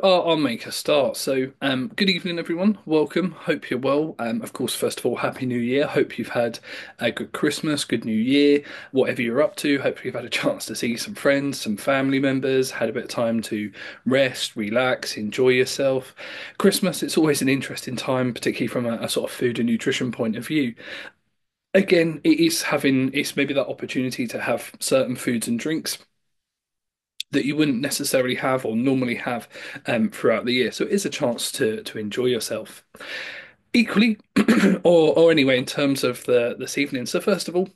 I'll make a start. Good evening, everyone. Welcome. Hope you're well. Of course, first of all, Happy New Year. Hope you've had a good Christmas, good New Year, whatever you're up to. Hope you've had a chance to see some friends, some family members, had a bit of time to rest, relax, enjoy yourself. Christmas, it's always an interesting time, particularly from a sort of food and nutrition point of view. Again, it's maybe that opportunity to have certain foods and drinks that you wouldn't necessarily have or normally have throughout the year. So it is a chance to enjoy yourself. Equally, or anyway, in terms of this evening. So first of all,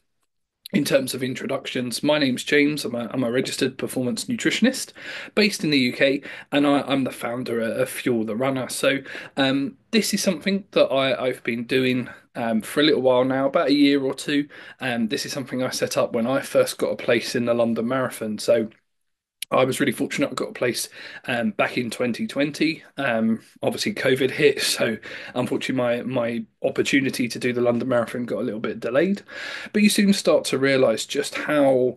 in terms of introductions, my name's James. I'm a registered performance nutritionist based in the UK, and I'm the founder of Fuel the Runner. This is something that I've been doing for a little while now, about a year or two. This is something I set up when I first got a place in the London Marathon. So I was really fortunate. I got a place back in 2020. Obviously, COVID hit, so unfortunately, my opportunity to do the London Marathon got a little bit delayed. But you soon start to realise just how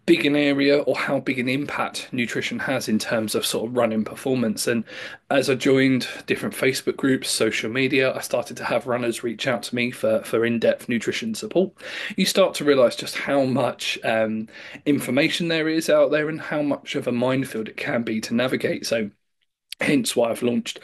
big an area or how big an impact nutrition has in terms of sort of running performance. And as I joined different Facebook groups, social media, I started to have runners reach out to me for in-depth nutrition support. You start to realize just how much information there is out there and how much of a minefield it can be to navigate. So hence why I've launched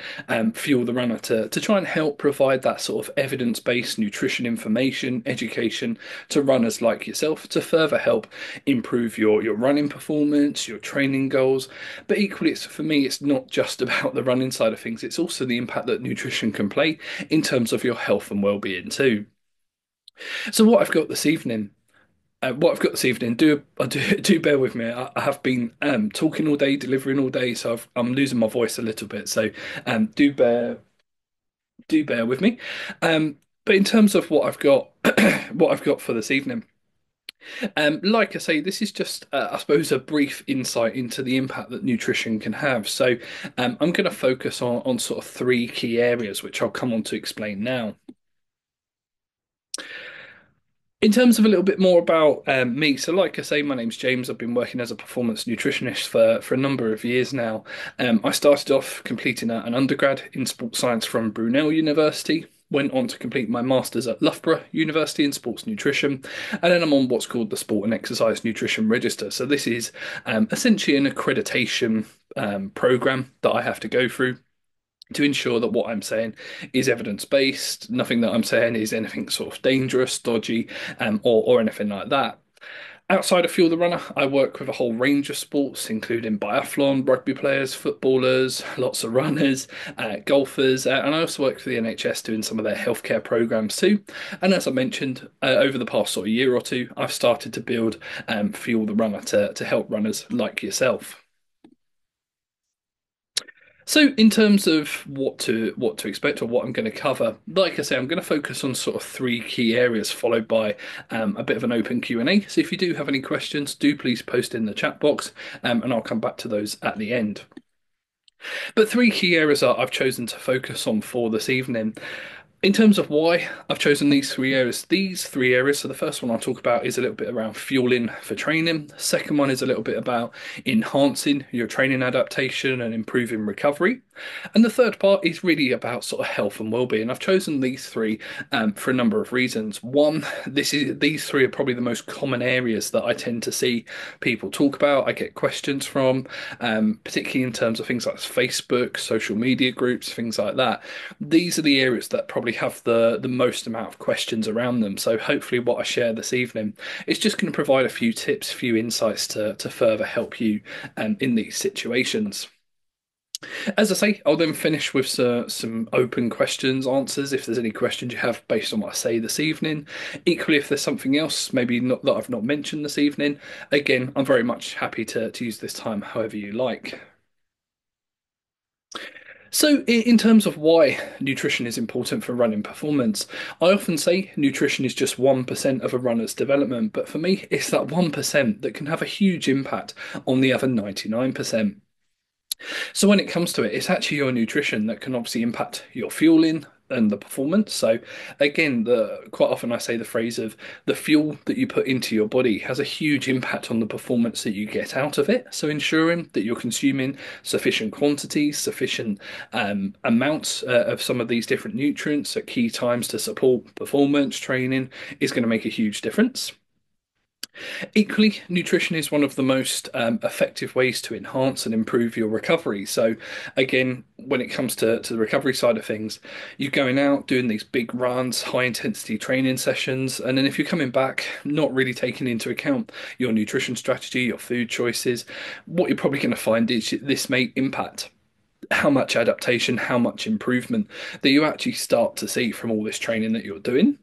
Fuel the Runner to try and help provide that sort of evidence-based nutrition information, education to runners like yourself to further help improve your running performance, your training goals. But equally, for me, it's not just about the running side of things, it's also the impact that nutrition can play in terms of your health and well-being too. So what I've got this evening, do bear with me. I have been talking all day, delivering all day, so I'm losing my voice a little bit. So um, do bear do bear with me. But in terms of what I've got, what I've got for this evening, like I say, this is just I suppose a brief insight into the impact that nutrition can have. I'm going to focus on sort of three key areas, which I'll come on to explain now. In terms of a little bit more about me, so like I say, my name's James. I've been working as a performance nutritionist for a number of years now. I started off completing an undergrad in sports science from Brunel University. Went on to complete my master's at Loughborough University in sports nutrition, and then I'm on what's called the Sport and Exercise Nutrition Register. So this is essentially an accreditation program that I have to go through to ensure that what I'm saying is evidence based. Nothing that I'm saying is anything sort of dangerous, dodgy, or anything like that. Outside of Fuel the Runner, I work with a whole range of sports, including biathlon, rugby players, footballers, lots of runners, golfers, and I also work for the NHS doing some of their healthcare programs too. And as I mentioned, over the past sort of year or two, I've started to build Fuel the Runner to help runners like yourself. So, in terms of what to expect or what I'm going to cover, like I say, I'm going to focus on sort of three key areas, followed by a bit of an open Q&A. So, if you do have any questions, do please post in the chat box, and I'll come back to those at the end. But three key areas I've chosen to focus on for this evening. In terms of why I've chosen these three areas. So the first one I'll talk about is a little bit around fueling for training. The second one is a little bit about enhancing your training adaptation and improving recovery. And the third part is really about sort of health and well-being. I've chosen these three for a number of reasons. One, these three are probably the most common areas that I tend to see people talk about. I get questions from, particularly in terms of things like Facebook, social media groups, things like that. These are the areas that probably have the most amount of questions around them. So hopefully what I share this evening is just going to provide a few tips, few insights to further help you in these situations. As I say, I'll then finish with some open questions, answers, if there's any questions you have based on what I say this evening. Equally, if there's something else, maybe not that I've not mentioned this evening, again, I'm very much happy to use this time however you like. So, in terms of why nutrition is important for running performance, I often say nutrition is just 1% of a runner's development, but for me, it's that 1% that can have a huge impact on the other 99%. So when it comes to it, it's actually your nutrition that can obviously impact your fueling, and the performance. So again, the quite often I say the phrase of the fuel that you put into your body has a huge impact on the performance that you get out of it. So ensuring that you're consuming sufficient quantities, sufficient amounts of some of these different nutrients at key times to support performance training is going to make a huge difference. Equally, nutrition is one of the most effective ways to enhance and improve your recovery. So, again, when it comes to the recovery side of things, you're going out doing these big runs, high intensity training sessions, and then if you're coming back not really taking into account your nutrition strategy, your food choices, what you're probably going to find is this may impact how much adaptation, how much improvement that you actually start to see from all this training that you're doing.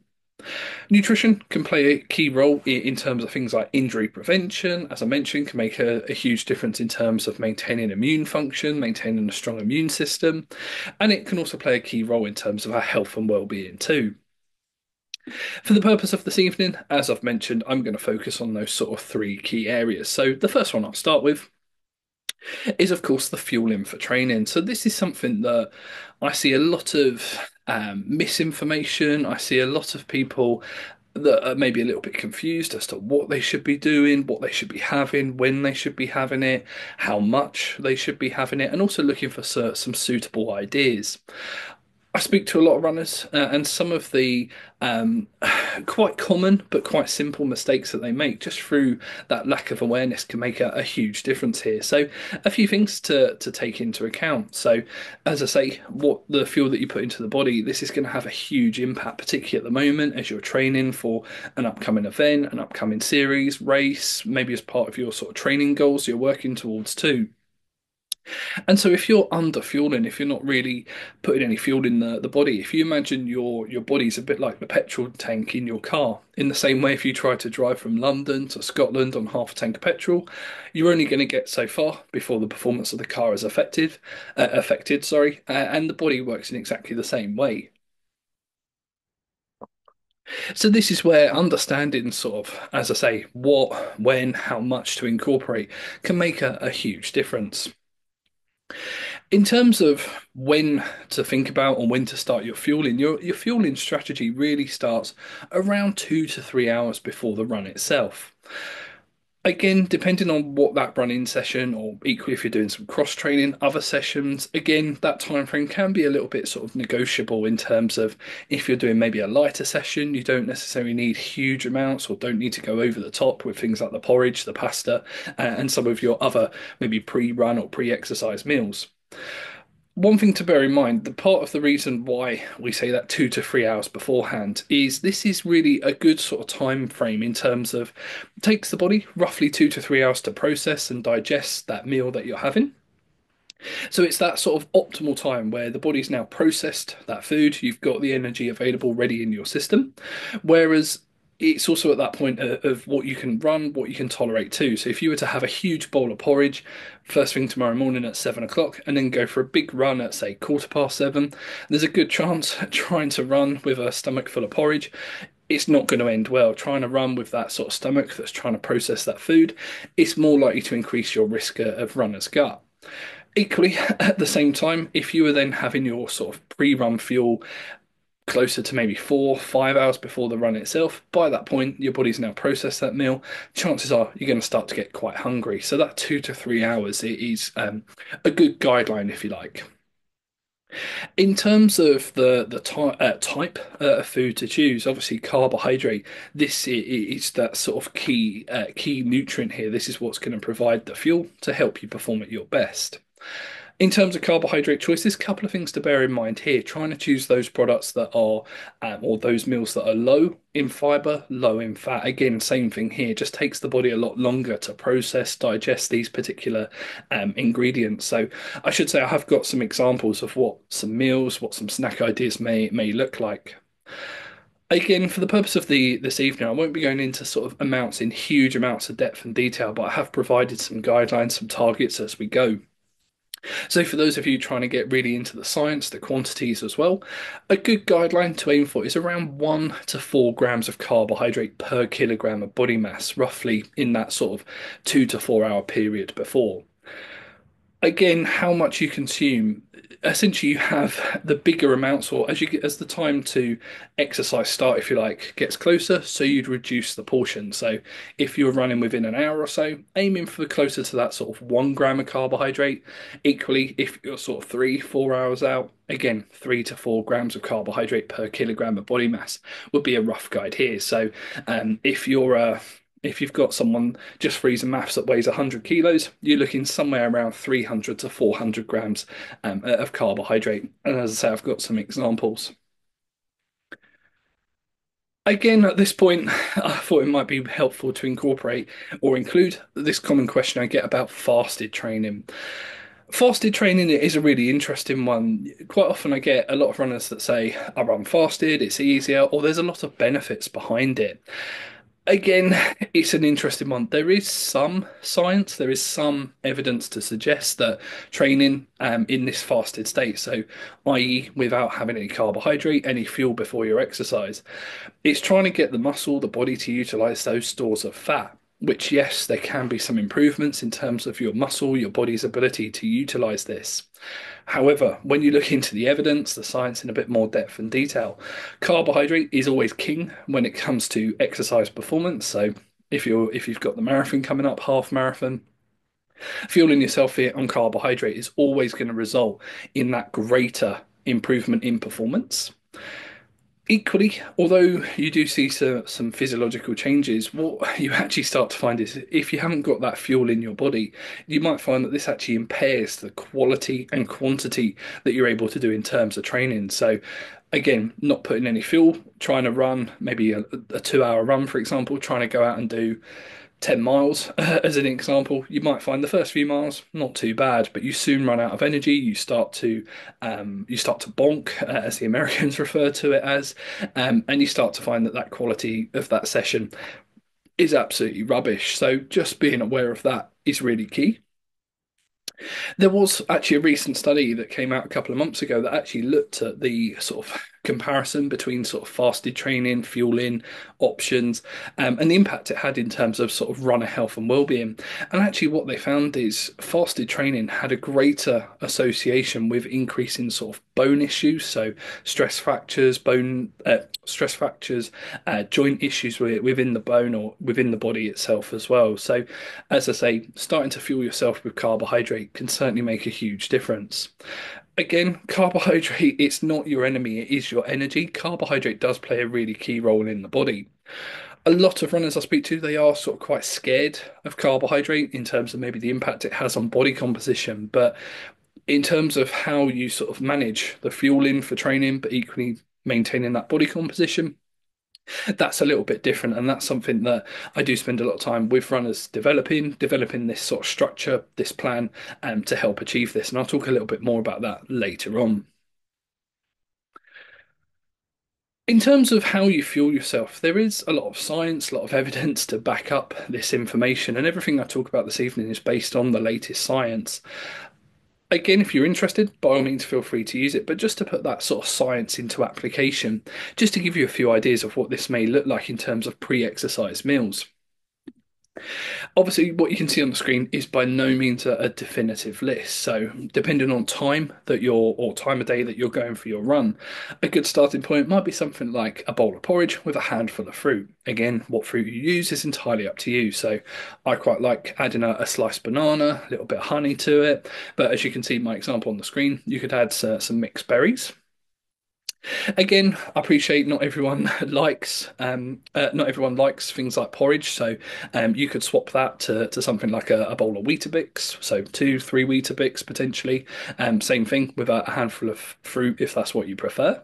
Nutrition can play a key role in terms of things like injury prevention. As I mentioned, can make a huge difference in terms of maintaining immune function, maintaining a strong immune system, and it can also play a key role in terms of our health and well-being too. For the purpose of this evening, as I've mentioned, I'm going to focus on those sort of three key areas. So the first one I'll start with is, of course, the fueling for training. So this is something that I see a lot of misinformation. I see a lot of people that are maybe a little bit confused as to what they should be doing, what they should be having, when they should be having it, how much they should be having it, and also looking for some suitable ideas. I speak to a lot of runners, and some of the quite common but quite simple mistakes that they make just through that lack of awareness can make a huge difference here. So, a few things to take into account. So, as I say, what the fuel that you put into the body, this is going to have a huge impact, particularly at the moment as you're training for an upcoming event, an upcoming series, race, maybe as part of your sort of training goals you're working towards too. And so if you're under fueling, if you're not really putting any fuel in the body, if you imagine your body's a bit like the petrol tank in your car, in the same way if you try to drive from London to Scotland on half a tank of petrol, you're only going to get so far before the performance of the car is affected, sorry, and the body works in exactly the same way. So this is where understanding sort of, as I say, what, when, how much to incorporate can make a huge difference. In terms of when to think about and when to start your fueling, your fueling strategy really starts around 2 to 3 hours before the run itself. Again, depending on what that run-in session, or equally if you're doing some cross training, other sessions, again, that time frame can be a little bit sort of negotiable in terms of if you're doing maybe a lighter session, you don't necessarily need huge amounts or don't need to go over the top with things like the porridge, the pasta, and some of your other maybe pre-run or pre-exercise meals. One thing to bear in mind, the part of the reason why we say that 2 to 3 hours beforehand is this is really a good sort of time frame in terms of it takes the body roughly 2 to 3 hours to process and digest that meal that you're having. So it's that sort of optimal time where the body's now processed that food, you've got the energy available ready in your system. Whereas it's also at that point of what you can run, what you can tolerate too. So if you were to have a huge bowl of porridge first thing tomorrow morning at 7 o'clock and then go for a big run at say 7:15, there's a good chance trying to run with a stomach full of porridge. It's not going to end well. Trying to run with that sort of stomach that's trying to process that food, it's more likely to increase your risk of runner's gut. Equally, at the same time, if you were then having your sort of pre-run fuel closer to maybe 4, 5 hours before the run itself, by that point, your body's now processed that meal. Chances are you're going to start to get quite hungry. So that 2 to 3 hours is a good guideline, if you like. In terms of the type of food to choose, obviously carbohydrate. Is that sort of key nutrient here. This is what's going to provide the fuel to help you perform at your best. In terms of carbohydrate choices, a couple of things to bear in mind here. Trying to choose those products that are, or those meals that are low in fiber, low in fat. Again, same thing here. Just takes the body a lot longer to process, digest these particular ingredients. So I should say I have got some examples of what some meals, what some snack ideas may look like. Again, for the purpose of this evening, I won't be going into sort of amounts in huge amounts of depth and detail, but I have provided some guidelines, some targets as we go. So for those of you trying to get really into the science, the quantities as well, a good guideline to aim for is around 1 to 4 grams of carbohydrate per kilogram of body mass, roughly in that sort of 2 to 4 hour period before. Again, how much you consume. Essentially, you have the bigger amounts, or as you get as the time to exercise start, if you like, gets closer, so you'd reduce the portion. So if you're running within an hour or so, aiming for closer to that sort of 1 gram of carbohydrate. Equally, if you're sort of 3, 4 hours out, again, 3 to 4 grams of carbohydrate per kilogram of body mass would be a rough guide here. So if you've got someone just for ease of maths that weighs 100 kilos, you're looking somewhere around 300 to 400 grams of carbohydrate. And as I say, I've got some examples. Again, at this point, I thought it might be helpful to incorporate or include this common question I get about fasted training. Fasted training is a really interesting one. Quite often, I get a lot of runners that say, I run fasted, it's easier, or there's a lot of benefits behind it. Again, it's an interesting one. There is some science, there is some evidence to suggest that training in this fasted state, so i.e., without having any carbohydrate, any fuel before your exercise, it's trying to get the muscle, the body to utilize those stores of fat. Which, yes, there can be some improvements in terms of your muscle, your body's ability to utilize this. However, when you look into the evidence, the science in a bit more depth and detail, carbohydrate is always king when it comes to exercise performance. So if you've got the marathon coming up, half marathon, fueling yourself on carbohydrate is always going to result in that greater improvement in performance. Equally, although you do see some physiological changes, what you actually start to find is if you haven't got that fuel in your body, you might find that this actually impairs the quality and quantity that you're able to do in terms of training. So, again, not putting any fuel, trying to run maybe a 2 hour run, for example, trying to go out and do 10 miles as an example, you might find the first few miles not too bad, but you soon run out of energy. You start to bonk, as the Americans refer to it as, and you start to find that that quality of that session is absolutely rubbish. So just being aware of that is really key. There was actually a recent study that came out a couple of months ago that actually looked at the sort of comparison between sort of fasted training, fueling options, and the impact it had in terms of sort of runner health and well-being. And actually, what they found is fasted training had a greater association with increasing sort of bone issues, so stress fractures, joint issues within the bone or within the body itself as well. So, as I say, starting to fuel yourself with carbohydrate can certainly make a huge difference. Again, carbohydrate, it's not your enemy, it is your energy. Carbohydrate does play a really key role in the body. A lot of runners I speak to, they are sort of quite scared of carbohydrate in terms of maybe the impact it has on body composition. But in terms of how you sort of manage the fueling for training, but equally maintaining that body composition, that's a little bit different. And that's something that I do spend a lot of time with runners developing this sort of structure, this plan, to help achieve this. And I'll talk a little bit more about that later on. In terms of how you fuel yourself, there is a lot of science, a lot of evidence to back up this information, and everything I talk about this evening is based on the latest science. Again, if you're interested, by all means, feel free to use it. But just to put that sort of science into application, just to give you a few ideas of what this may look like in terms of pre-exercise meals. Obviously, what you can see on the screen is by no means a definitive list. So, depending on time that you're or time of day that you're going for your run, a good starting point might be something like a bowl of porridge with a handful of fruit. Again, what fruit you use is entirely up to you. So, I quite like adding a sliced banana, a little bit of honey to it. But as you can see, my example on the screen, you could add some mixed berries. Again, I appreciate not everyone likes things like porridge, so you could swap that to something like a bowl of Weetabix, so 2, 3 Weetabix potentially. Same thing with a handful of fruit if that's what you prefer.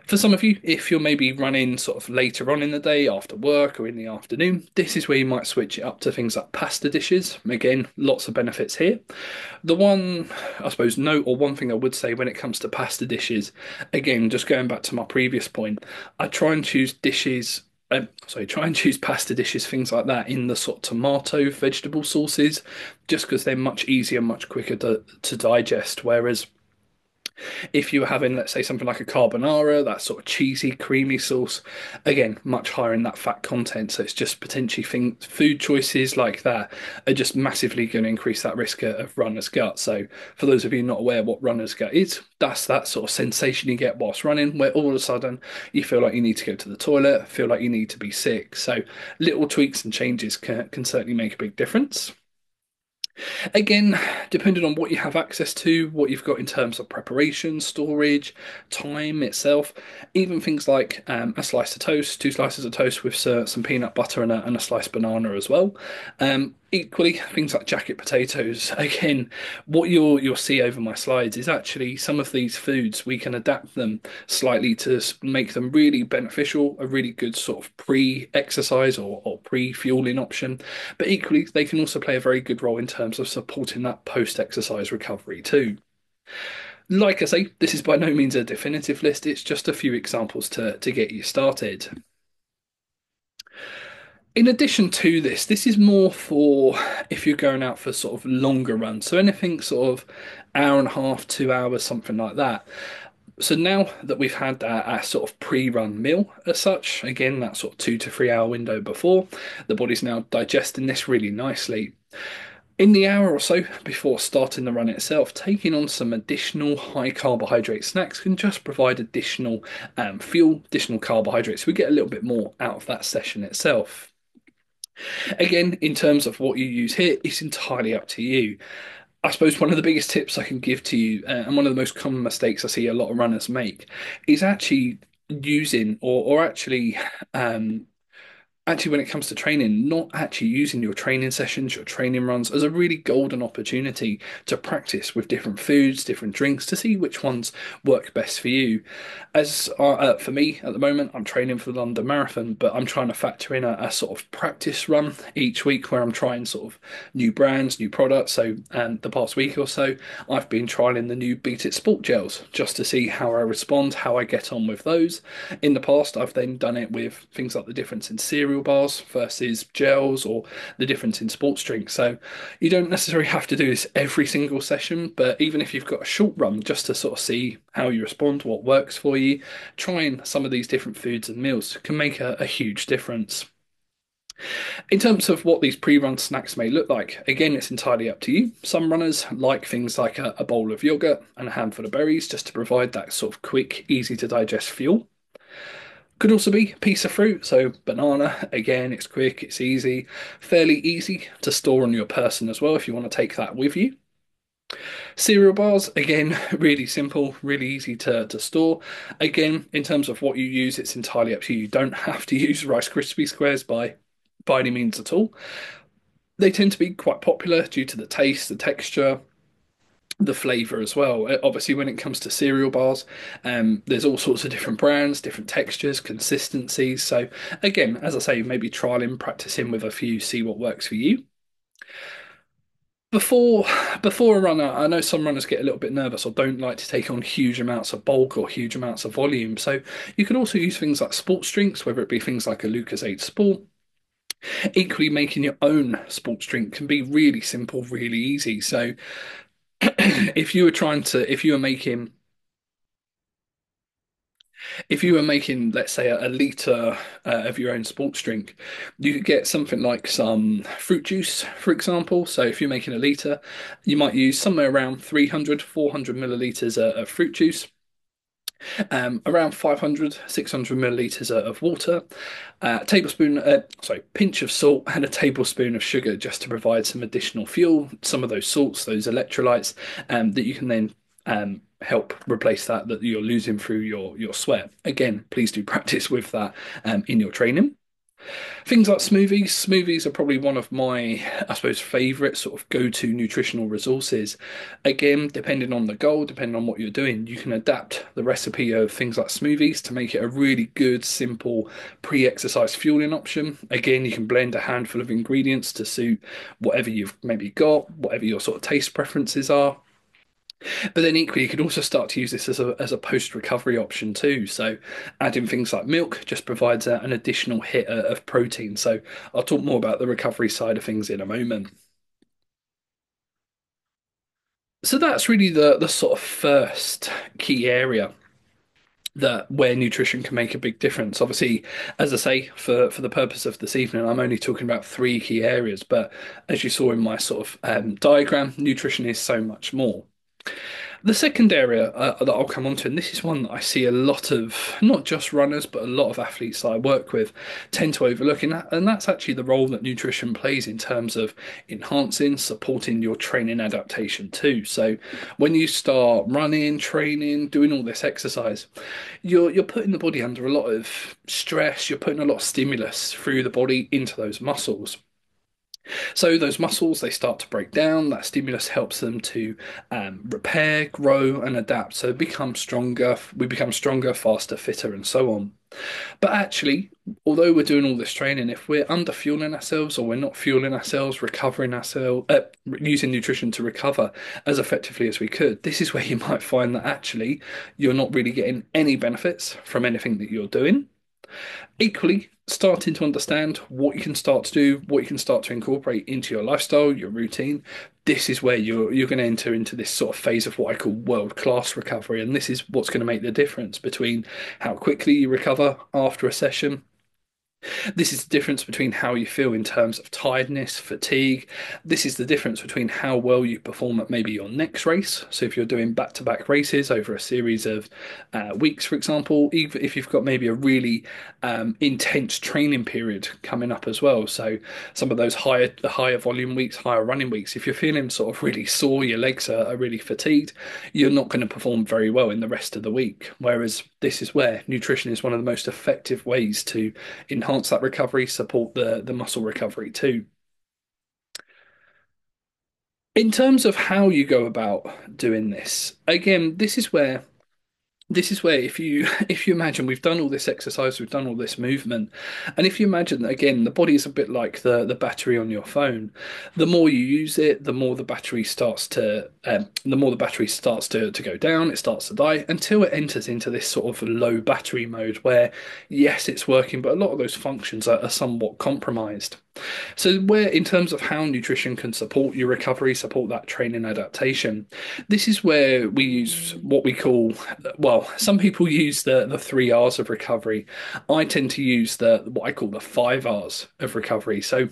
For some of you, if you're maybe running sort of later on in the day after work or in the afternoon, this is where you might switch it up to things like pasta dishes. Again, lots of benefits here. The one, I suppose, note or one thing I would say when it comes to pasta dishes, again, just going back to my previous point, I try and choose dishes. Try and choose pasta dishes, things like that, in the sort of tomato vegetable sauces, just because they're much easier, much quicker to digest. Whereas If you were having, let's say, something like a carbonara, that sort of cheesy, creamy sauce, again, much higher in that fat content. So it's just potentially food choices like that are just massively going to increase that risk of runner's gut. So for those of you not aware what runner's gut is, that's that sort of sensation you get whilst running, where all of a sudden you feel like you need to go to the toilet, feel like you need to be sick. So little tweaks and changes can certainly make a big difference. Again, depending on what you have access to, what you've got in terms of preparation, storage, time itself, even things like a slice of toast, two slices of toast with some peanut butter and a sliced banana as well. Equally, things like jacket potatoes. Again, what you'll see over my slides is actually some of these foods we can adapt them slightly to make them really beneficial, a really good sort of pre-exercise or pre-fueling option. But equally, they can also play a very good role in terms of supporting that post-exercise recovery too. Like I say, this is by no means a definitive list. It's just a few examples to get you started. In addition to this, this is more for if you're going out for sort of longer runs. So anything sort of hour and a half, 2 hours, something like that. So now that we've had our sort of pre-run meal as such, again, that sort of 2 to 3 hour window before, the body's now digesting this really nicely. In the hour or so before starting the run itself, taking on some additional high carbohydrate snacks can just provide additional fuel, additional carbohydrates. So we get a little bit more out of that session itself. Again, in terms of what you use here, it's entirely up to you. I suppose one of the biggest tips I can give to you, and one of the most common mistakes I see a lot of runners make, is actually using or um, actually when it comes to training, not actually using your training sessions, your training runs as a really golden opportunity to practice with different foods, different drinks to see which ones work best for you. As for me at the moment, I'm training for the London Marathon, but I'm trying to factor in a sort of practice run each week where I'm trying sort of new brands, new products. So, the past week or so, I've been trialing the new Beat It Sport gels just to see how I respond, how I get on with those. In the past, I've then done it with things like the difference in cereal bars versus gels or the difference in sports drinks. So you don't necessarily have to do this every single session, but even if you've got a short run, just to sort of see how you respond, what works for you, trying some of these different foods and meals can make a huge difference. In terms of what these pre-run snacks may look like, again, it's entirely up to you. Some runners like things like a bowl of yogurt and a handful of berries just to provide that sort of quick, easy to digest fuel. Could also be a piece of fruit, so banana, again, it's quick, it's easy, fairly easy to store on your person as well if you want to take that with you. Cereal bars, again, really simple, really easy to store. Again, in terms of what you use, it's entirely up to you. You don't have to use Rice Krispie squares by any means at all. They tend to be quite popular due to the taste, the texture, the flavor as well. Obviously, when it comes to cereal bars, there's all sorts of different brands, different textures, consistencies. So again, as I say, maybe trialing, practicing with a few, see what works for you. Before before a runner, I know some runners get a little bit nervous or don't like to take on huge amounts of bulk or huge amounts of volume. So you can also use things like sports drinks, whether it be things like a Lucozade Sport. Equally, making your own sports drink can be really simple, really easy. So if you were making let's say, a litre of your own sports drink, you could get something like some fruit juice, for example. So if you're making a litre, you might use somewhere around 300, 400 millilitres of fruit juice, around 500, 600 millilitres of water, pinch of salt, and a tablespoon of sugar just to provide some additional fuel, some of those salts, those electrolytes, that you can then help replace that you're losing through your sweat. Again, please do practice with that in your training. Things like smoothies. Smoothies are probably one of my, I suppose, favorite sort of go-to nutritional resources. Again, depending on the goal, depending on what you're doing, you can adapt the recipe of things like smoothies to make it a really good, simple pre-exercise fueling option. Again, you can blend a handful of ingredients to suit whatever you've maybe got, whatever your sort of taste preferences are. But then equally, you could also start to use this as a post-recovery option too. So adding things like milk just provides an additional hit of protein. So I'll talk more about the recovery side of things in a moment. So that's really the sort of first key area that where nutrition can make a big difference. Obviously, as I say, for the purpose of this evening, I'm only talking about three key areas, but as you saw in my sort of diagram, nutrition is so much more. The second area that I'll come on to, and this is one that I see a lot of, not just runners, but a lot of athletes that I work with tend to overlook, and that's actually the role that nutrition plays in terms of enhancing, supporting your training adaptation too. So when you start running, training, doing all this exercise, you're putting the body under a lot of stress, you're putting a lot of stimulus through the body into those muscles. So those muscles they start to break down. That stimulus helps them to repair, grow, and adapt. So become stronger. We become stronger, faster, fitter, and so on. But actually, although we're doing all this training, if we're under fueling ourselves or we're not fueling ourselves, recovering ourselves, using nutrition to recover as effectively as we could, this is where you might find that actually you're not really getting any benefits from anything that you're doing. Equally, starting to understand what you can start to do, what you can start to incorporate into your lifestyle, your routine. This is where you're going to enter into this sort of phase of what I call world-class recovery, and this is what's going to make the difference between how quickly you recover after a session. This is the difference between how you feel in terms of tiredness, fatigue. This is the difference between how well you perform at maybe your next race. So if you're doing back-to-back races over a series of weeks, for example, even if you've got maybe a really intense training period coming up as well. So some of those higher volume weeks, higher running weeks, if you're feeling sort of really sore, your legs are really fatigued, you're not going to perform very well in the rest of the week. Whereas this is where nutrition is one of the most effective ways to enhance that recovery, support the muscle recovery too. In terms of how you go about doing this, again, this is where if you if you imagine we've done all this exercise, we've done all this movement, and if you imagine that again, the body is a bit like the battery on your phone. The more you use it, the more the battery starts to go down, it starts to die until it enters into this sort of low battery mode where yes, it's working, but a lot of those functions are somewhat compromised. So, where in terms of how nutrition can support your recovery, support that training adaptation, this is where we use what we call, well, some people use the three R's of recovery. I tend to use the what I call the five R's of recovery. So,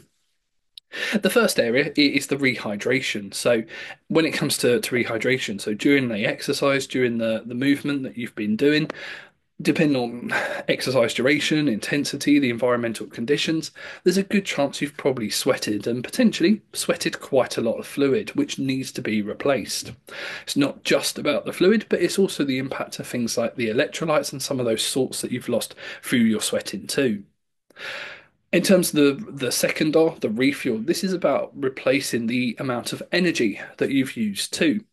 the first area is the rehydration. So, when it comes to rehydration, so during the exercise, during the movement that you've been doing, depending on exercise duration, intensity, the environmental conditions, there's a good chance you've probably sweated and potentially sweated quite a lot of fluid, which needs to be replaced. It's not just about the fluid, but it's also the impact of things like the electrolytes and some of those salts that you've lost through your sweating too. In terms of the second R, the refuel, this is about replacing the amount of energy that you've used too.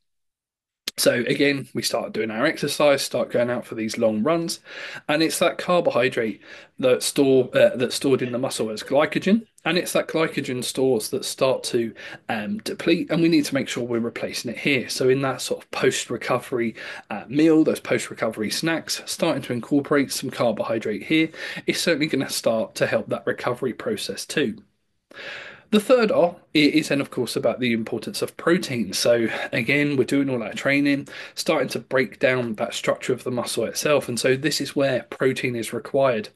So again, we start doing our exercise, start going out for these long runs, and it's that carbohydrate that's stored in the muscle as glycogen, and it's that glycogen stores that start to deplete, and we need to make sure we're replacing it here. So in that sort of post-recovery meal, those post-recovery snacks, starting to incorporate some carbohydrate here is certainly going to start to help that recovery process too. The third R is then, of course, about the importance of protein. So, again, we're doing all that training, starting to break down that structure of the muscle itself. And so, this is where protein is required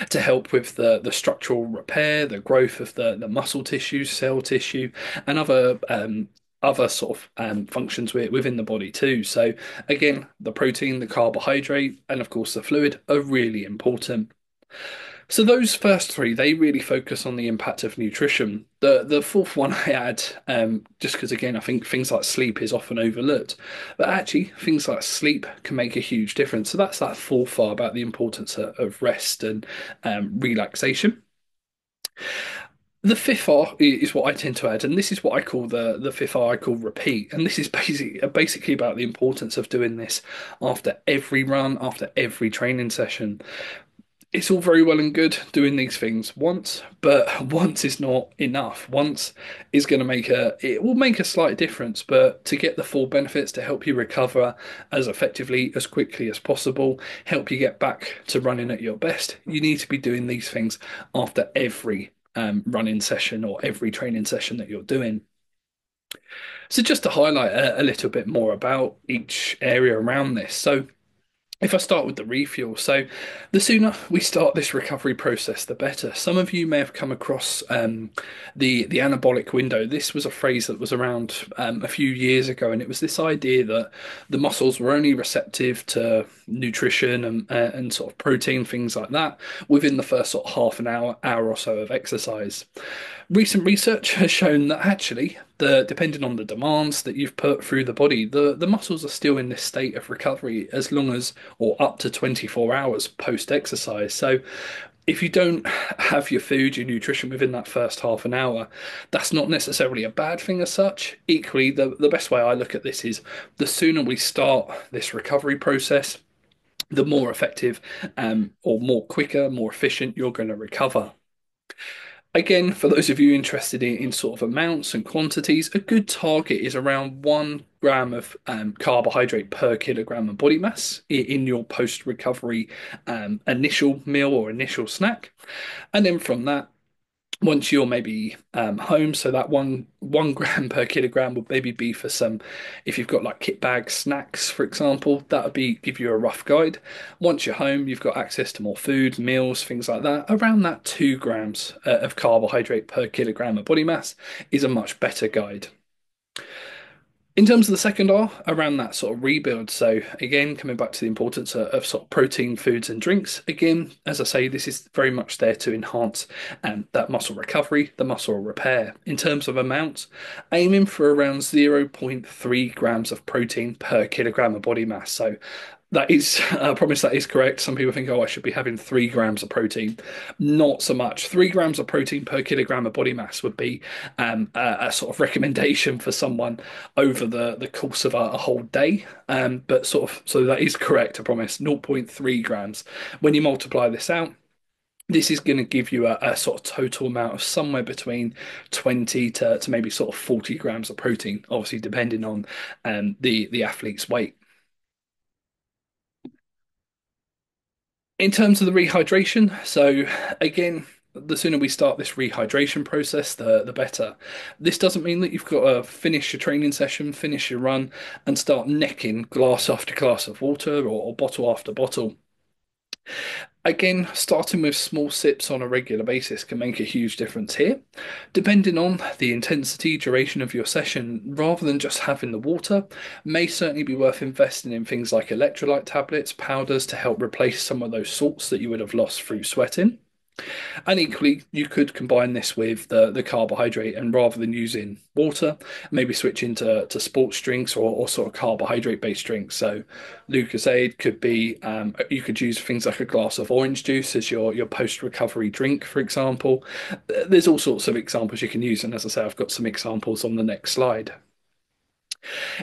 to help with the structural repair, the growth of the muscle tissue, cell tissue, and other sort of functions within the body too. So, again, the protein, the carbohydrate, and of course, the fluid are really important. So those first three, they really focus on the impact of nutrition. The fourth one I add, just because again, I think things like sleep is often overlooked, but actually things like sleep can make a huge difference. So that's that fourth R about the importance of rest and relaxation. The fifth R is what I tend to add, and this is what I call the fifth R I call repeat. And this is basically about the importance of doing this after every run, after every training session. It's all very well and good doing these things once, but once is not enough. Once is going to it will make a slight difference, but to get the full benefits, to help you recover as effectively, as quickly as possible, help you get back to running at your best, you need to be doing these things after every running session or every training session that you're doing. So just to highlight a little bit more about each area around this. So if I start with the refuel, so the sooner we start this recovery process, the better. Some of you may have come across the anabolic window. This was a phrase that was around a few years ago, and it was this idea that the muscles were only receptive to nutrition and sort of protein, things like that, within the first sort of half an hour or so of exercise. Recent research has shown that actually, depending on the demands that you've put through the body, the muscles are still in this state of recovery as long as or up to 24 hours post exercise. So if you don't have your food, your nutrition within that first half an hour, that's not necessarily a bad thing as such. Equally, the best way I look at this is the sooner we start this recovery process, the more effective or more quicker, more efficient you're going to recover. Again, for those of you interested in sort of amounts and quantities, a good target is around 1 gram of carbohydrate per kilogram of body mass in your post recovery initial meal or initial snack. And then from that, once you're maybe home, so that one gram per kilogram would maybe be for some, if you've got like kit bag snacks, for example, that would be give you a rough guide. Once you're home, you've got access to more food, meals, things like that. Around that 2 grams of carbohydrate per kilogram of body mass is a much better guide. In terms of the second R, around that sort of rebuild. So again, coming back to the importance of sort of protein foods and drinks. Again, as I say, this is very much there to enhance that muscle recovery, the muscle repair. In terms of amounts, aiming for around 0.3 grams of protein per kilogram of body mass. So that is, I promise that is correct. Some people think, oh, I should be having 3 grams of protein. Not so much. 3 grams of protein per kilogram of body mass would be a sort of recommendation for someone over the course of a whole day. But sort of, so that is correct, I promise. 0.3 grams. When you multiply this out, this is going to give you a sort of total amount of somewhere between 20 to maybe sort of 40 grams of protein, obviously depending on the athlete's weight. In terms of the rehydration, so again, the sooner we start this rehydration process, the better. This doesn't mean that you've got to finish your training session, finish your run, and start necking glass after glass of water or bottle after bottle. Again, starting with small sips on a regular basis can make a huge difference here. Depending on the intensity, duration of your session, rather than just having the water, may certainly be worth investing in things like electrolyte tablets, powders to help replace some of those salts that you would have lost through sweating. And equally, you could combine this with the carbohydrate, and rather than using water, maybe switch into sports drinks or sort of carbohydrate based drinks. So, Lucozade could be, you could use things like a glass of orange juice as your post recovery drink, for example. There's all sorts of examples you can use. And as I say, I've got some examples on the next slide.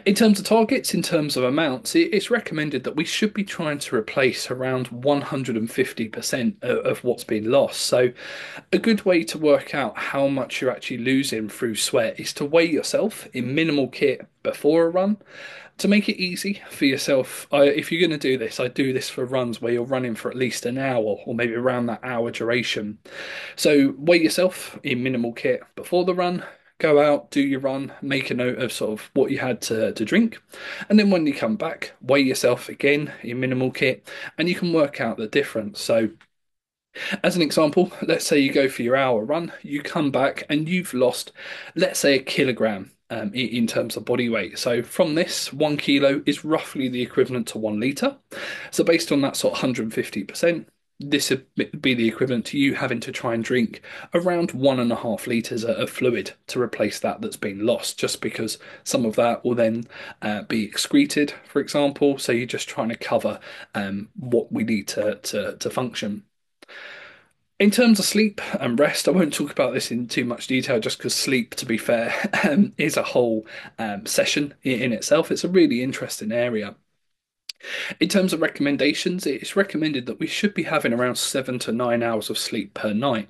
In terms of targets, in terms of amounts, it's recommended that we should be trying to replace around 150% of what's been lost. So, a good way to work out how much you're actually losing through sweat is to weigh yourself in minimal kit before a run. To make it easy for yourself, if you're going to do this, I do this for runs where you're running for at least an hour or maybe around that hour duration. So weigh yourself in minimal kit before the run, go out, do your run, make a note of sort of what you had to drink, and then when you come back, weigh yourself again in minimal kit, and you can work out the difference. So as an example, let's say you go for your hour run, you come back and you've lost, let's say, a kilogram. In terms of body weight. So from this, 1 kilo is roughly the equivalent to 1 litre. So based on that sort of 150%, this would be the equivalent to you having to try and drink around 1.5 litres of fluid to replace that's been lost, just because some of that will then be excreted, for example. So you're just trying to cover what we need to function. In terms of sleep and rest, I won't talk about this in too much detail just because sleep, to be fair, is a whole session in itself. It's a really interesting area. In terms of recommendations, it's recommended that we should be having around 7 to 9 hours of sleep per night.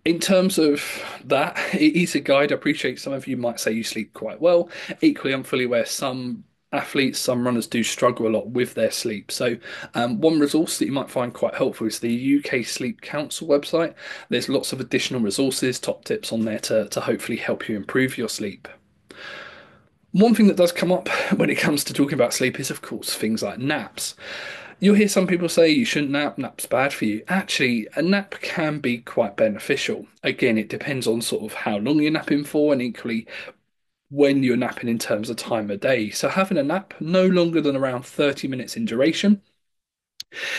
In terms of that, it is a guide. I appreciate some of you might say you sleep quite well. Equally, I'm fully aware some athletes, some runners do struggle a lot with their sleep. So, one resource that you might find quite helpful is the UK Sleep Council website. There's lots of additional resources, top tips on there to hopefully help you improve your sleep. One thing that does come up when it comes to talking about sleep is, of course, things like naps. You'll hear some people say you shouldn't nap, nap's bad for you. Actually, a nap can be quite beneficial. Again, it depends on sort of how long you're napping for and equally when you're napping in terms of time of day. So having a nap no longer than around 30 minutes in duration,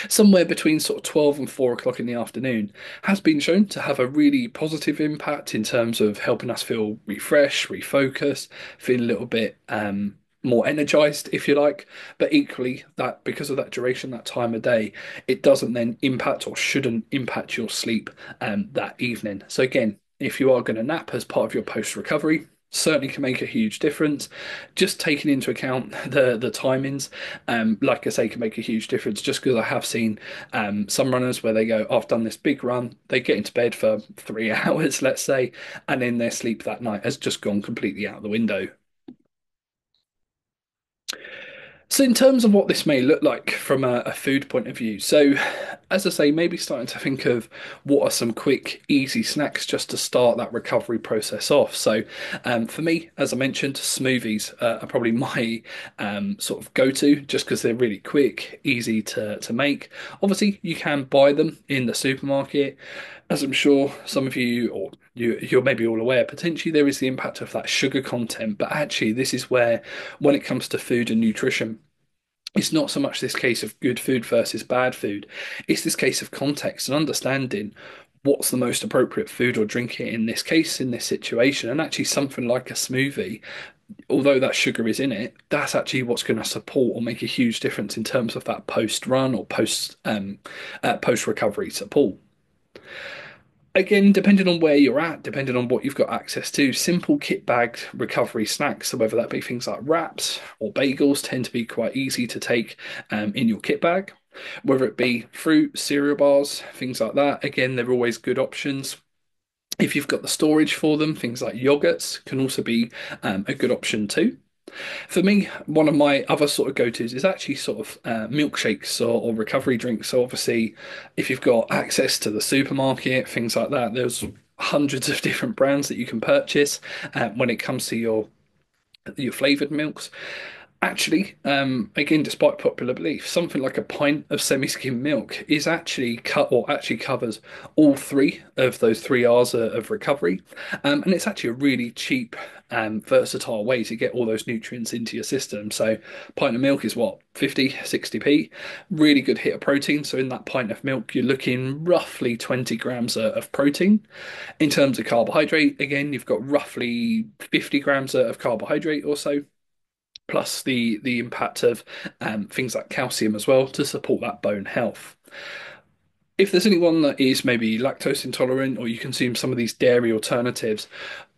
somewhere between sort of 12 and 4 o'clock in the afternoon, has been shown to have a really positive impact in terms of helping us feel refreshed, refocused, feel a little bit more energized, if you like. But equally, that because of that duration, that time of day, it doesn't then impact or shouldn't impact your sleep that evening. So again, if you are going to nap as part of your post recovery, certainly can make a huge difference. Just taking into account the timings, like I say, can make a huge difference. Just because I have seen some runners where they go, "Oh, I've done this big run," they get into bed for 3 hours, let's say, and then their sleep that night has just gone completely out the window. So, in terms of what this may look like from a food point of view, so as I say, maybe starting to think of what are some quick, easy snacks just to start that recovery process off. So, for me, as I mentioned, smoothies are probably my sort of go-to just because they're really quick, easy to make. Obviously, you can buy them in the supermarket. As I'm sure some of you or you're maybe all aware, potentially there is the impact of that sugar content, but actually this is where, when it comes to food and nutrition, it's not so much this case of good food versus bad food. It's this case of context and understanding what's the most appropriate food or drink in this case, in this situation. And actually, something like a smoothie, although that sugar is in it, that's actually what's going to support or make a huge difference in terms of that post run or post recovery support. Again, depending on where you're at, depending on what you've got access to, simple kit bagged recovery snacks, so whether that be things like wraps or bagels, tend to be quite easy to take in your kit bag. Whether it be fruit, cereal bars, things like that, again, they're always good options. If you've got the storage for them, things like yogurts can also be a good option too. For me, one of my other sort of go-tos is actually sort of milkshakes or recovery drinks. So obviously, if you've got access to the supermarket, things like that, there's hundreds of different brands that you can purchase when it comes to your flavored milks. Actually, again, despite popular belief, something like a pint of semi-skim milk is actually cut or actually covers all three of those three R's of recovery. And it's actually a really cheap versatile way to get all those nutrients into your system. So, pint of milk is what, 50, 60p? Really good hit of protein. So, in that pint of milk, you're looking roughly 20 grams of protein. In terms of carbohydrate, again, you've got roughly 50 grams of carbohydrate or so, plus the impact of things like calcium as well to support that bone health. If there's anyone that is maybe lactose intolerant or you consume some of these dairy alternatives,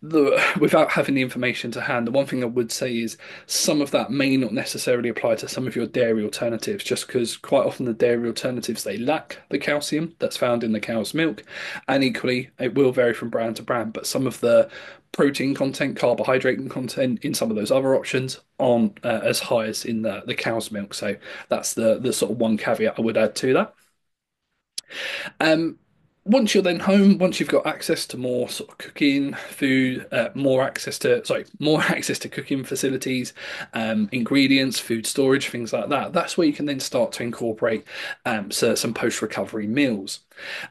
without having the information to hand, the one thing I would say is some of that may not necessarily apply to some of your dairy alternatives, just because quite often the dairy alternatives they lack the calcium that's found in the cow's milk, and equally it will vary from brand to brand. But some of the protein content, carbohydrate content in some of those other options aren't as high as in the cow's milk. So that's the sort of one caveat I would add to that. Um, Once you're then home, once you've got access to more sort of cooking, food, more access to cooking facilities, ingredients, food storage, things like that. That's where you can then start to incorporate some post-recovery meals.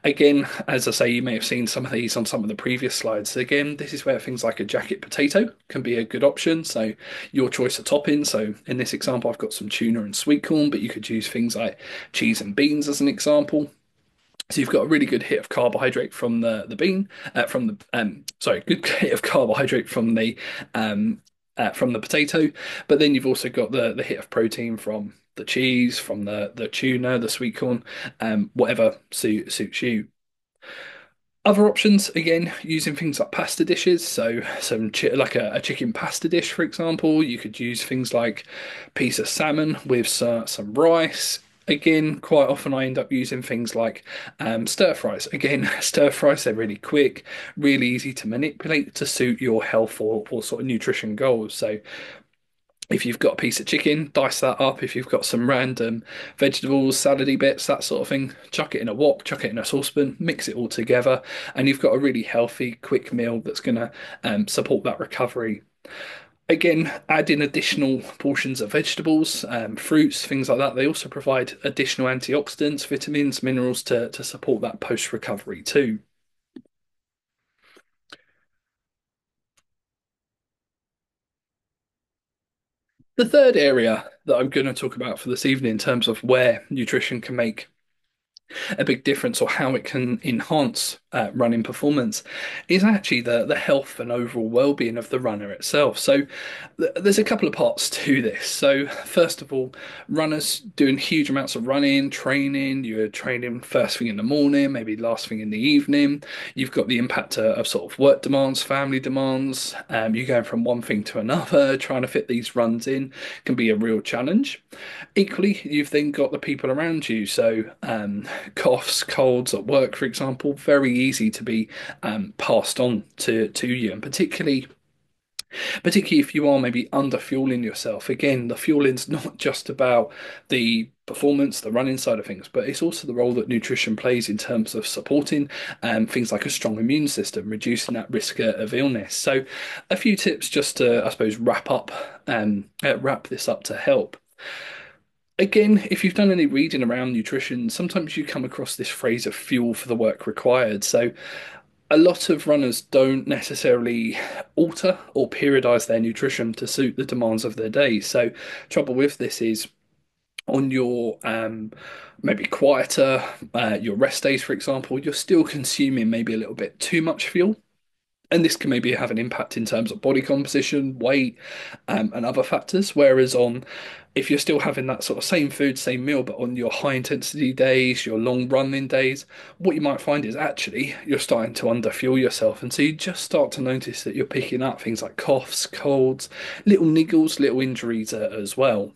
Again, as I say, you may have seen some of these on some of the previous slides. Again, this is where things like a jacket potato can be a good option. So your choice of toppings. So in this example, I've got some tuna and sweet corn, but you could use things like cheese and beans as an example. So you've got a really good hit of carbohydrate from the bean, from the good hit of carbohydrate from the potato, but then you've also got the hit of protein from the cheese, from the tuna, the sweet corn, whatever suits you. Other options, again, using things like pasta dishes. So, like a chicken pasta dish, for example, you could use things like a piece of salmon with some rice. Again, quite often I end up using things like stir fries. Again, stir fries, they're really quick, really easy to manipulate to suit your health or sort of nutrition goals. So, if you've got a piece of chicken, dice that up. If you've got some random vegetables, salady bits, that sort of thing, chuck it in a wok, chuck it in a saucepan, mix it all together, and you've got a really healthy, quick meal that's going to support that recovery. Again, add in additional portions of vegetables, fruits, things like that. They also provide additional antioxidants, vitamins, minerals to support that post recovery too. The third area that I'm going to talk about for this evening in terms of where nutrition can make a big difference or how it can enhance running performance is actually the health and overall well-being of the runner itself. So there's a couple of parts to this. So first of all, runners doing huge amounts of running, training, you're training first thing in the morning, maybe last thing in the evening. You've got the impact of sort of work demands, family demands. You're going from one thing to another, trying to fit these runs in can be a real challenge. Equally, you've then got the people around you. So, coughs, colds at work, for example, very easy to be passed on to you, and particularly if you are maybe under fueling yourself. Again, the fueling's not just about the performance, the running side of things, but it's also the role that nutrition plays in terms of supporting things like a strong immune system, reducing that risk of illness. So, a few tips just to, I suppose, wrap this up to help. Again, if you've done any reading around nutrition, sometimes you come across this phrase of fuel for the work required. So, a lot of runners don't necessarily alter or periodize their nutrition to suit the demands of their day. So, trouble with this is on your maybe quieter, your rest days, for example, you're still consuming maybe a little bit too much fuel. And this can maybe have an impact in terms of body composition, weight, and other factors. Whereas if you're still having that sort of same food, same meal, but on your high intensity days, your long running days, what you might find is actually you're starting to underfuel yourself. And so you just start to notice that you're picking up things like coughs, colds, little niggles, little injuries as well.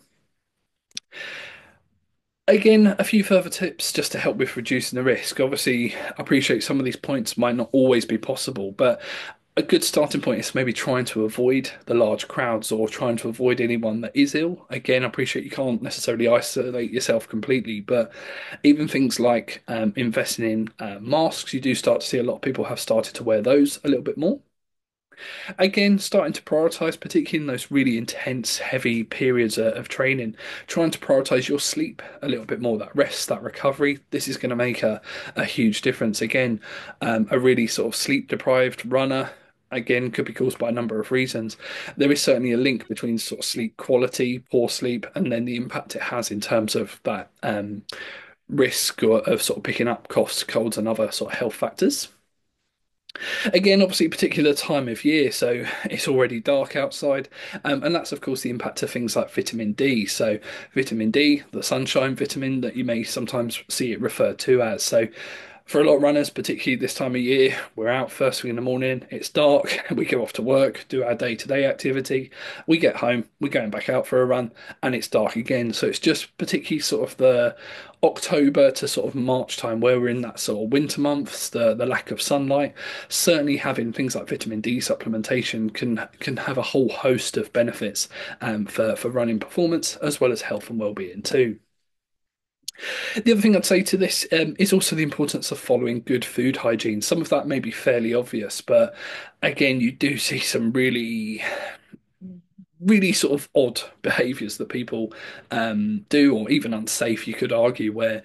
Again, a few further tips just to help with reducing the risk. Obviously, I appreciate some of these points might not always be possible, but a good starting point is maybe trying to avoid the large crowds or trying to avoid anyone that is ill. Again, I appreciate you can't necessarily isolate yourself completely, but even things like investing in masks, you do start to see a lot of people have started to wear those a little bit more. Again, starting to prioritize, particularly in those really intense, heavy periods of training, trying to prioritize your sleep a little bit more, that rest, that recovery. This is going to make a huge difference. Again, a really sort of sleep deprived runner. Again, could be caused by a number of reasons. There is certainly a link between sort of sleep quality, poor sleep, and then the impact it has in terms of that risk of sort of picking up coughs, colds, and other sort of health factors. Again, obviously, particular time of year, so it's already dark outside, and that's of course the impact of things like vitamin D. So, vitamin D, the sunshine vitamin that you may sometimes see it referred to as. So, for a lot of runners, particularly this time of year, we're out first thing in the morning, it's dark, we go off to work, do our day-to-day activity, we get home, we're going back out for a run, and it's dark again. So it's just particularly sort of the October to sort of March time where we're in that sort of winter months, the lack of sunlight. Certainly having things like vitamin D supplementation can have a whole host of benefits for running performance as well as health and well-being too. The other thing I'd say to this is also the importance of following good food hygiene. Some of that may be fairly obvious, but again, you do see some really sort of odd behaviors that people do, or even unsafe, you could argue, where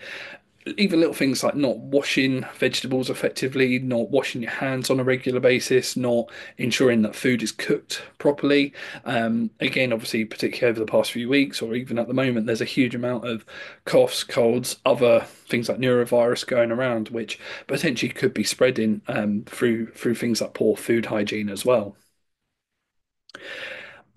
even little things like not washing vegetables effectively, not washing your hands on a regular basis, not ensuring that food is cooked properly. Again, obviously, particularly over the past few weeks, or even at the moment, there's a huge amount of coughs, colds, other things like neurovirus going around, which potentially could be spreading through things like poor food hygiene as well.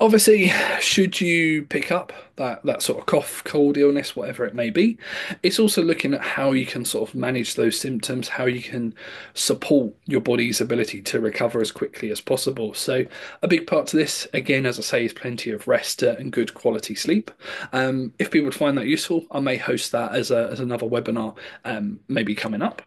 Obviously, should you pick up that sort of cough, cold illness, whatever it may be, it's also looking at how you can sort of manage those symptoms, how you can support your body's ability to recover as quickly as possible. So, a big part to this, again, as I say, is plenty of rest and good quality sleep. If people would find that useful, I may host that as another webinar, maybe coming up.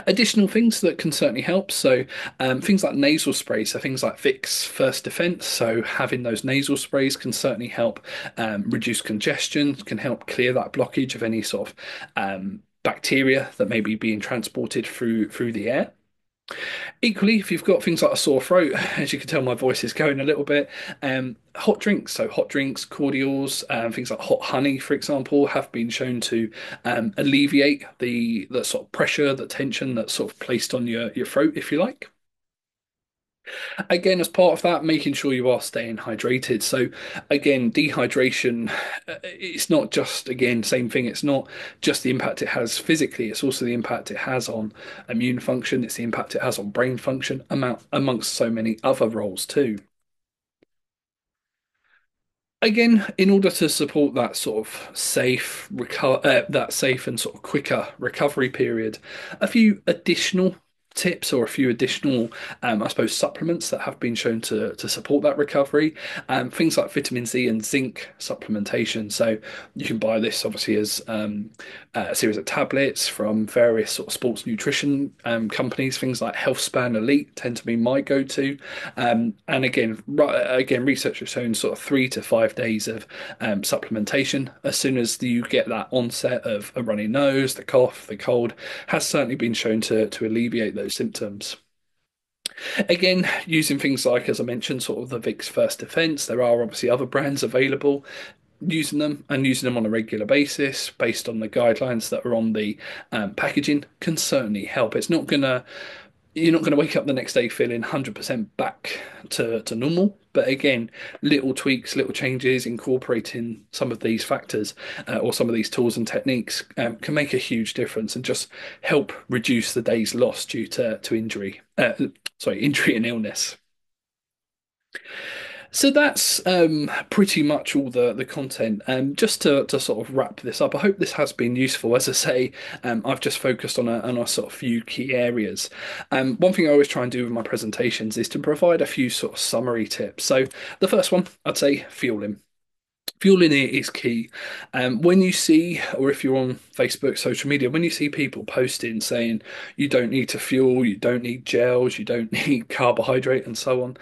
Additional things that can certainly help. So, things like nasal sprays, so things like Vicks First Defense. So, having those nasal sprays can certainly help reduce congestion, can help clear that blockage of any sort of bacteria that may be being transported through the air. Equally, if you've got things like a sore throat, as you can tell, my voice is going a little bit. Hot drinks, so hot drinks, cordials, things like hot honey, for example, have been shown to alleviate the sort of pressure, the tension that's sort of placed on your throat, if you like. Again, as part of that, making sure you are staying hydrated. So, again, dehydration, it's not just, again, same thing. It's not just the impact it has physically, it's also the impact it has on immune function, it's the impact it has on brain function, amongst so many other roles too. Again, in order to support that sort of that safe and sort of quicker recovery period, a few additional tips or a few additional, I suppose, supplements that have been shown to support that recovery. Things like vitamin C and zinc supplementation. So you can buy this obviously as a series of tablets from various sort of sports nutrition companies. Things like HealthSpan Elite tend to be my go-to. And again, research has shown sort of 3 to 5 days of supplementation. As soon as you get that onset of a runny nose, the cough, the cold, has certainly been shown to alleviate those symptoms. Again, using things like, as I mentioned, sort of the Vicks First Defense. There are obviously other brands available. Using them on a regular basis based on the guidelines that are on the packaging can certainly help. You're not gonna wake up the next day feeling 100% back to normal. But again, little tweaks, little changes, incorporating some of these factors or some of these tools and techniques can make a huge difference and just help reduce the days lost due to injury. Injury and illness. So that's pretty much all the content. Just to sort of wrap this up, I hope this has been useful. As I say, I've just focused on a sort of few key areas. One thing I always try and do with my presentations is to provide a few sort of summary tips. So the first one, I'd say fueling. Fueling it is key. When you see, or if you're on Facebook, social media, when you see people posting saying you don't need to fuel, you don't need gels, you don't need carbohydrate, and so on,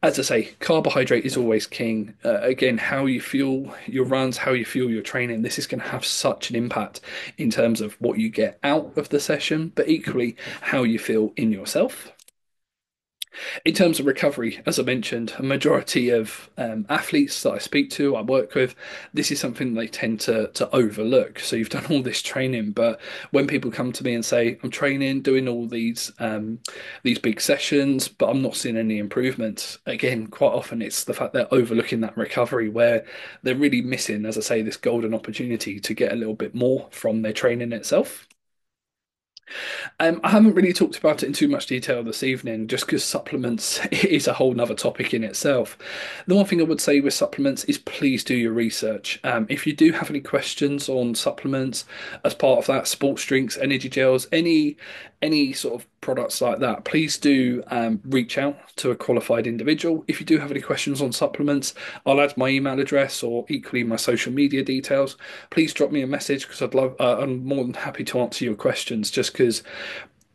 as I say, carbohydrate is always king. Again, how you fuel your runs, how you fuel your training, this is going to have such an impact in terms of what you get out of the session, but equally how you feel in yourself. In terms of recovery, as I mentioned, a majority of athletes that I speak to, I work with, this is something they tend to overlook. So you've done all this training, but when people come to me and say, "I'm training, doing all these big sessions, but I'm not seeing any improvements," again, quite often it's the fact they're overlooking that recovery where they're really missing, as I say, this golden opportunity to get a little bit more from their training itself. I haven't really talked about it in too much detail this evening, just because supplements is a whole nother topic in itself. The one thing I would say with supplements is please do your research. If you do have any questions on supplements, as part of that, sports drinks, energy gels, any sort of products like that, please do reach out to a qualified individual. If you do have any questions on supplements, I'll add my email address or equally my social media details. Please drop me a message because I'm more than happy to answer your questions just because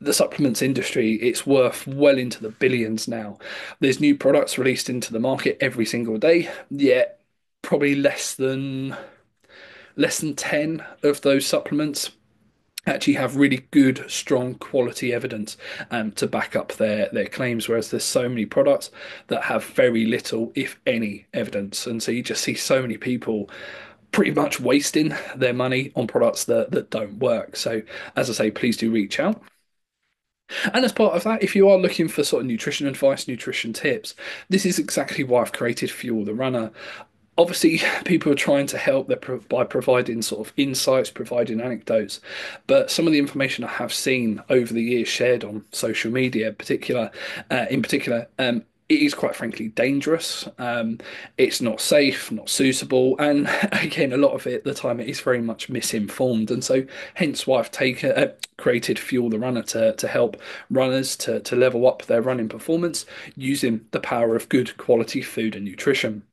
the supplements industry, it's worth well into the billions now. There's new products released into the market every single day, yet probably less than 10 of those supplements actually have really good, strong quality evidence to back up their claims, whereas there's so many products that have very little, if any, evidence. And so you just see so many people pretty much wasting their money on products that don't work. So, as I say, please do reach out. And as part of that, if you are looking for sort of nutrition advice, nutrition tips, this is exactly why I've created Fuel the Runner. Obviously, people are trying to help by providing sort of insights, providing anecdotes. But some of the information I have seen over the years shared on social media, in particular, it is quite frankly dangerous. It's not safe, not suitable, and again, a lot of it, the time, it is very much misinformed. And so, hence why I've created Fuel the Runner to help runners to level up their running performance using the power of good quality food and nutrition.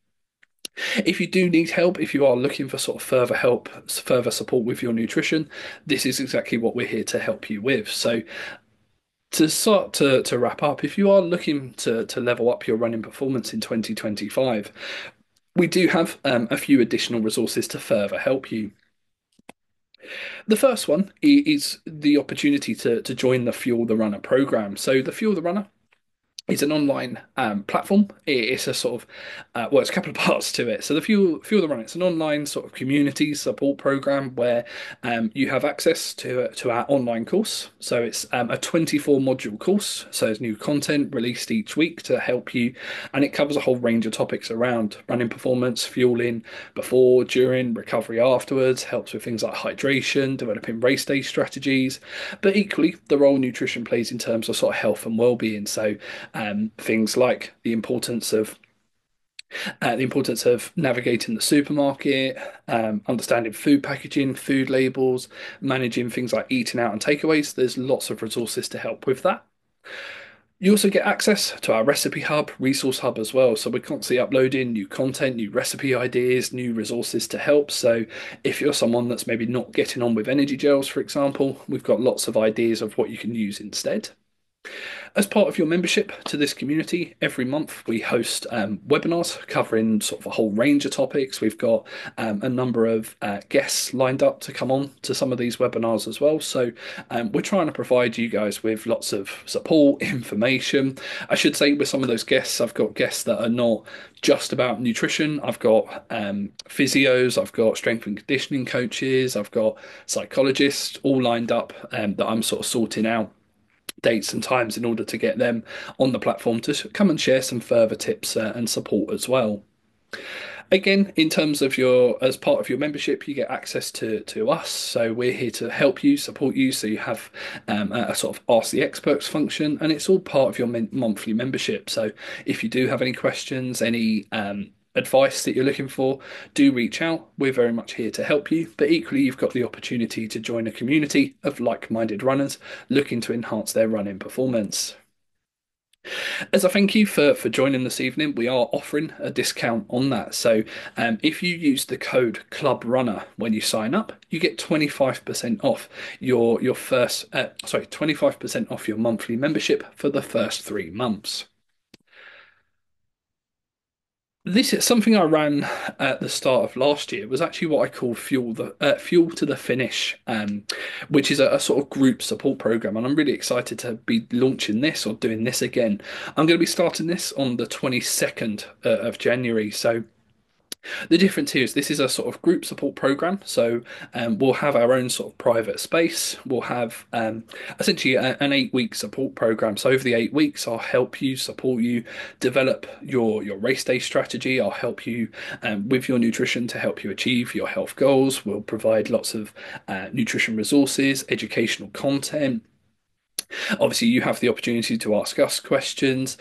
If you do need help, if you are looking for sort of further help, further support with your nutrition, this is exactly what we're here to help you with. So to start to wrap up, if you are looking to level up your running performance in 2025, we do have a few additional resources to further help you. The first one is the opportunity to join the Fuel the Runner program. So the Fuel the Runner, it's an online platform. It's a sort of well, it's a couple of parts to it. So the Fuel the Run, it's an online sort of community support program where you have access to our online course. So it's a 24 module course. So there's new content released each week to help you, and it covers a whole range of topics around running performance, fueling before, during, recovery afterwards. Helps with things like hydration, developing race day strategies, but equally the role nutrition plays in terms of sort of health and well-being. So things like the importance of navigating the supermarket, understanding food packaging, food labels, managing things like eating out and takeaways. There's lots of resources to help with that. You also get access to our recipe hub, resource hub as well. So we're constantly uploading new content, new recipe ideas, new resources to help. So if you're someone that's maybe not getting on with energy gels, for example, we've got lots of ideas of what you can use instead. As part of your membership to this community, every month we host webinars covering sort of a whole range of topics. We've got a number of guests lined up to come on to some of these webinars as well. So we're trying to provide you guys with lots of support, information. I should say with some of those guests, I've got guests that are not just about nutrition. I've got physios, I've got strength and conditioning coaches, I've got psychologists all lined up that I'm sort of sorting out dates and times in order to get them on the platform to come and share some further tips and support as well. Again, in terms of as part of your membership, you get access to us. So we're here to help you, support you. So you have a sort of Ask the Experts function, and it's all part of your monthly membership. So if you do have any questions, any advice that you're looking for, do reach out. We're very much here to help you. But equally, you've got the opportunity to join a community of like-minded runners looking to enhance their running performance. As a thank you for joining this evening, we are offering a discount on that. So if you use the code Club Runner when you sign up, you get 25% off your first 25% off your monthly membership for the first 3 months. This is something I ran at the start of last year. It was actually what I call Fuel to the Finish, which is a sort of group support program, and I'm really excited to be launching this or doing this again. I'm going to be starting this on the 22nd of January. So the difference here is this is a sort of group support program. So we'll have our own sort of private space. We'll have essentially an 8 week support program. So over the 8 weeks, I'll help you, support you, develop your race day strategy. I'll help you with your nutrition to help you achieve your health goals. We'll provide lots of nutrition resources, educational content. Obviously, you have the opportunity to ask us questions.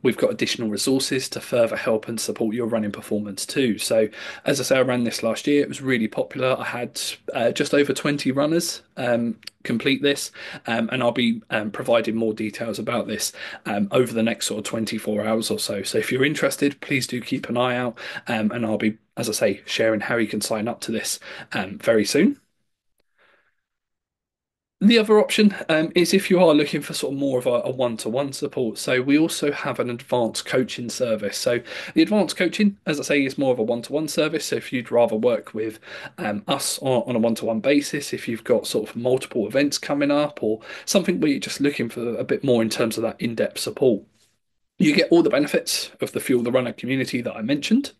We've got additional resources to further help and support your running performance too. So, as I say, I ran this last year. It was really popular. I had just over 20 runners complete this, and I'll be providing more details about this over the next sort of 24 hours or so. So, if you're interested, please do keep an eye out, and I'll be, as I say, sharing how you can sign up to this very soon. The other option is if you are looking for sort of more of a one-to-one support. So we also have an advanced coaching service. So the advanced coaching, as I say, is more of a one-to-one service. So if you'd rather work with us on a one-to-one basis, if you've got sort of multiple events coming up or something where you're just looking for a bit more in terms of that in-depth support, you get all the benefits of the Fuel the Runner community that I mentioned.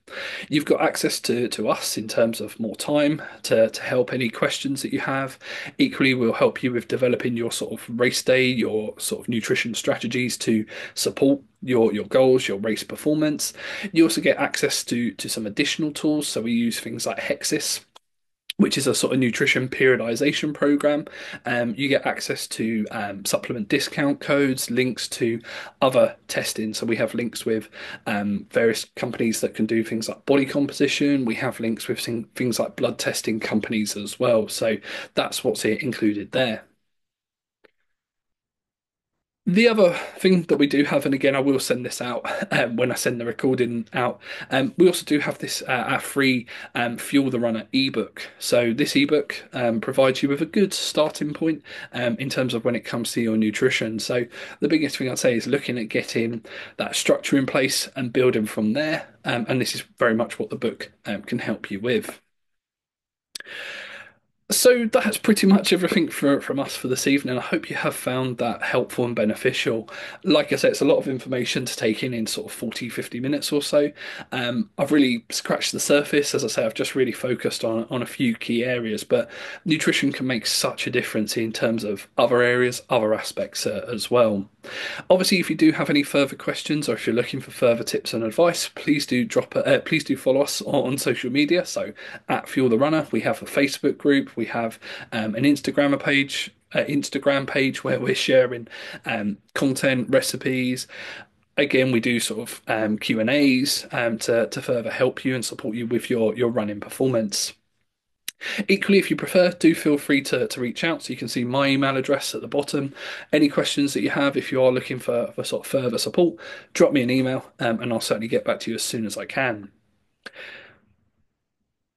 You've got access to us in terms of more time to help any questions that you have. Equally, we'll help you with developing your sort of race day, your sort of nutrition strategies to support your goals, your race performance. You also get access to some additional tools. So we use things like Hexis, which is a sort of nutrition periodization program. You get access to supplement discount codes, links to other testing. So we have links with various companies that can do things like body composition. We have links with things like blood testing companies as well. So that's what's included there. The other thing that we do have, and again, I will send this out when I send the recording out. We also do have this our free Fuel the Runner ebook. So this ebook provides you with a good starting point in terms of when it comes to your nutrition. So the biggest thing I'd say is looking at getting that structure in place and building from there. And this is very much what the book can help you with. So that's pretty much everything from us for this evening. I hope you have found that helpful and beneficial. Like I said, it's a lot of information to take in sort of 40, 50 minutes or so. I've really scratched the surface. As I say, I've just really focused on a few key areas, but nutrition can make such a difference in terms of other areas, other aspects as well. Obviously, if you do have any further questions or if you're looking for further tips and advice, please do follow us on social media. So at Fuel the Runner, we have a Facebook group, we have an Instagram page where we're sharing content, recipes. Again, we do sort of Q&As to further help you and support you with your running performance. Equally, if you prefer, do feel free to reach out. So you can see my email address at the bottom. Any questions that you have, if you are looking for sort of further support, drop me an email and I'll certainly get back to you as soon as I can.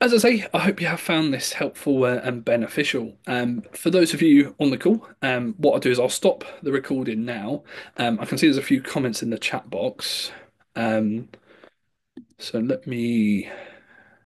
As I say, I hope you have found this helpful and beneficial. For those of you on the call, what I'll do is I'll stop the recording now. I can see there's a few comments in the chat box. Um, so let me